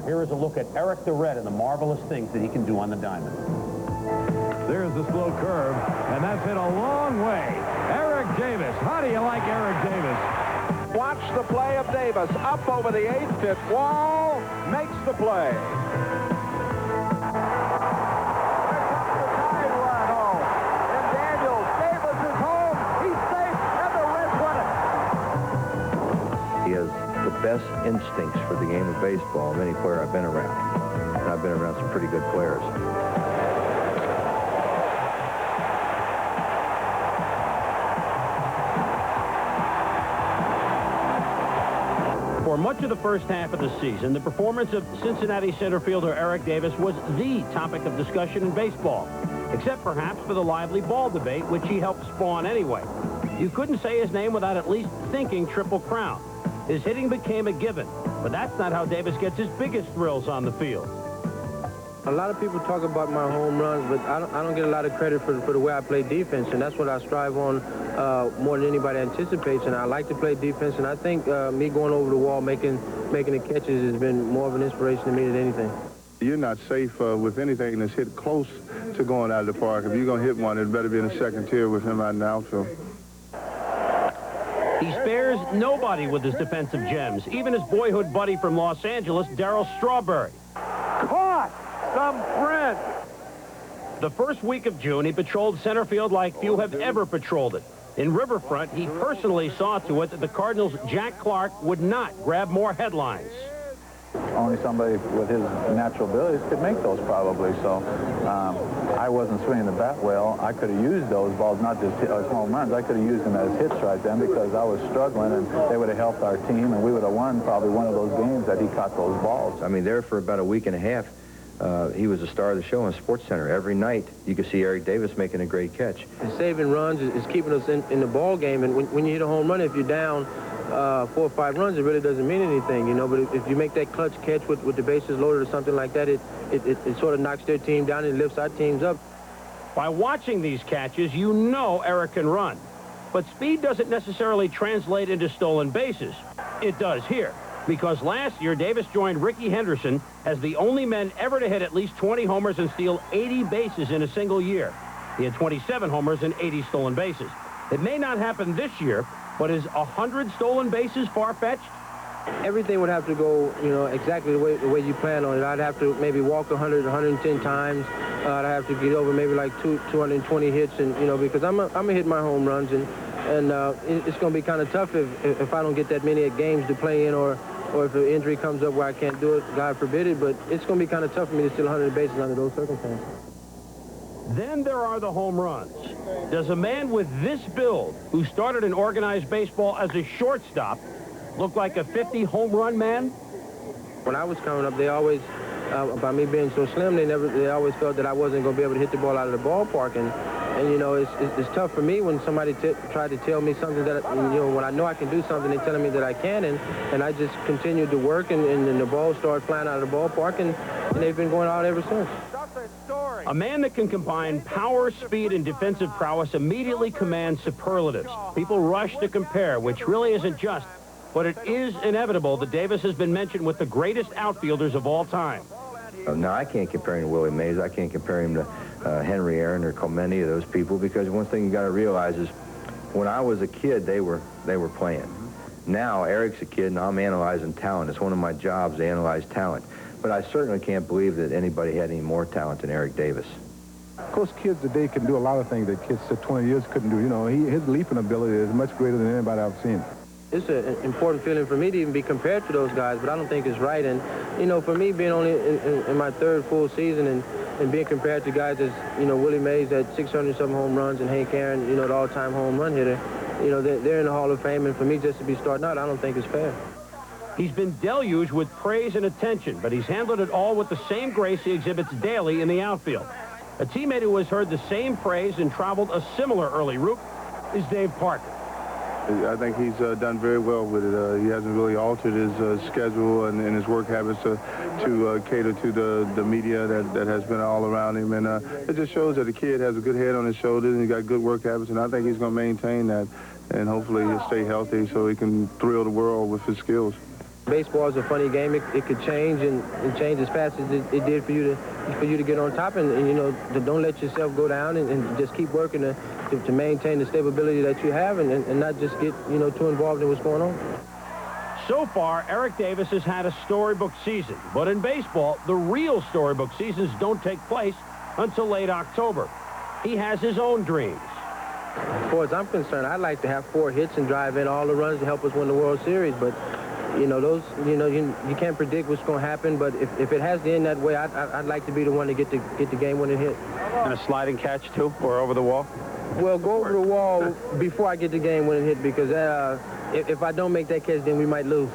Here is a look at Eric the Red and the marvelous things that he can do on the diamond. There's the slow curve, and that's hit a long way. Eric Davis. How do you like Eric Davis? Watch the play of Davis. Up over the 8-foot wall. Makes the play. He has the best instincts for the game of baseball of any player I've been around. And I've been around some pretty good players. For much of the first half of the season, the performance of Cincinnati center fielder Eric Davis was the topic of discussion in baseball, except perhaps for the lively ball debate, which he helped spawn anyway. You couldn't say his name without at least thinking Triple Crown. His hitting became a given, but that's not how Davis gets his biggest thrills on the field. A lot of people talk about my home runs, but I don't get a lot of credit for the way I play defense, and that's what I strive on more than anybody anticipates. And I like to play defense, and I think me going over the wall, making the catches has been more of an inspiration to me than anything. You're not safe with anything that's hit close to going out of the park. If you're going to hit one, it better be in the second tier with him out in the outfield. He spares nobody with his defensive gems, even his boyhood buddy from Los Angeles, Darryl Strawberry. Caught! Some friend! The first week of June, he patrolled center field like few have ever patrolled it. In Riverfront, he personally saw to it that the Cardinals' Jack Clark would not grab more headlines. Only somebody with his natural abilities could make those, probably. So I wasn't swinging the bat well. I could have used those balls, not just as home runs. I could have used them as hits right then because I was struggling, and they would have helped our team, and we would have won probably one of those games that he caught those balls. I mean, there for about a week and a half, he was the star of the show on SportsCenter. Every night, you could see Eric Davis making a great catch. And saving runs is keeping us in the ball game, and when you hit a home run, if you're down 4 or 5 runs, it really doesn't mean anything, you know. But if you make that clutch catch with the bases loaded or something like that, it sort of knocks their team down and lifts our teams up. By watching these catches, you know Eric can run. But speed doesn't necessarily translate into stolen bases. It does here, because last year, Davis joined Rickey Henderson as the only men ever to hit at least 20 homers and steal 80 bases in a single year. He had 27 homers and 80 stolen bases. It may not happen this year, but is 100 stolen bases far-fetched? Everything would have to go, you know, exactly the way you plan on it. I'd have to maybe walk 100, 110 times. I'd have to get over maybe like 220 hits, and you know, because I'm gonna hit my home runs, and it's gonna be kind of tough if I don't get that many games to play in, or if an injury comes up where I can't do it, God forbid it. But it's gonna be kind of tough for me to steal 100 bases under those circumstances. Then there are the home runs. Does a man with this build, who started in organized baseball as a shortstop, look like a 50 home run man? When I was coming up, they always, by me being so slim, they always felt that I wasn't going to be able to hit the ball out of the ballpark. And you know, it's tough for me when somebody tried to tell me something that, you know, when I know I can do something, they're telling me that I can, and I just continued to work, and then the ball started flying out of the ballpark, and they've been going out ever since. A man that can combine power, speed, and defensive prowess immediately commands superlatives. People rush to compare, which really isn't just, but it is inevitable that Davis has been mentioned with the greatest outfielders of all time. No, I can't compare him to Willie Mays. I can't compare him to Henry Aaron or Clemente, of those people, because one thing you got to realize is when I was a kid, they were playing. Now, Eric's a kid, and I'm analyzing talent. It's one of my jobs to analyze talent. But I certainly can't believe that anybody had any more talent than Eric Davis. Of course, kids today can do a lot of things that kids 20 years couldn't do. You know, his leaping ability is much greater than anybody I've seen. It's an important feeling for me to even be compared to those guys, but I don't think it's right. And, you know, for me, being only in my 3rd full season and being compared to guys as, you know, Willie Mays at 600-something home runs, and Hank Aaron, you know, the all-time home run hitter, you know, they're in the Hall of Fame, and for me just to be starting out, I don't think it's fair. He's been deluged with praise and attention, but he's handled it all with the same grace he exhibits daily in the outfield. A teammate who has heard the same praise and traveled a similar early route is Dave Parker. I think he's done very well with it. He hasn't really altered his schedule and his work habits to cater to the media that has been all around him. And it just shows that the kid has a good head on his shoulders, and he's got good work habits, and I think he's going to maintain that. And hopefully he'll stay healthy so he can thrill the world with his skills. Baseball is a funny game. It could change and change as fast as it did for you to get on top. And you know, don't let yourself go down and just keep working to maintain the stability that you have and not just get, you know, too involved in what's going on. So far, Eric Davis has had a storybook season. But in baseball, the real storybook seasons don't take place until late October. He has his own dreams. As far as I'm concerned, I'd like to have 4 hits and drive in all the runs to help us win the World Series. But you know, you can't predict what's going to happen, but if it has to end that way, I'd like to be the one to get the game-winning hit. And a sliding catch, too, or over the wall? Well, go over the wall before I get the game-winning hit, because if I don't make that catch, then we might lose.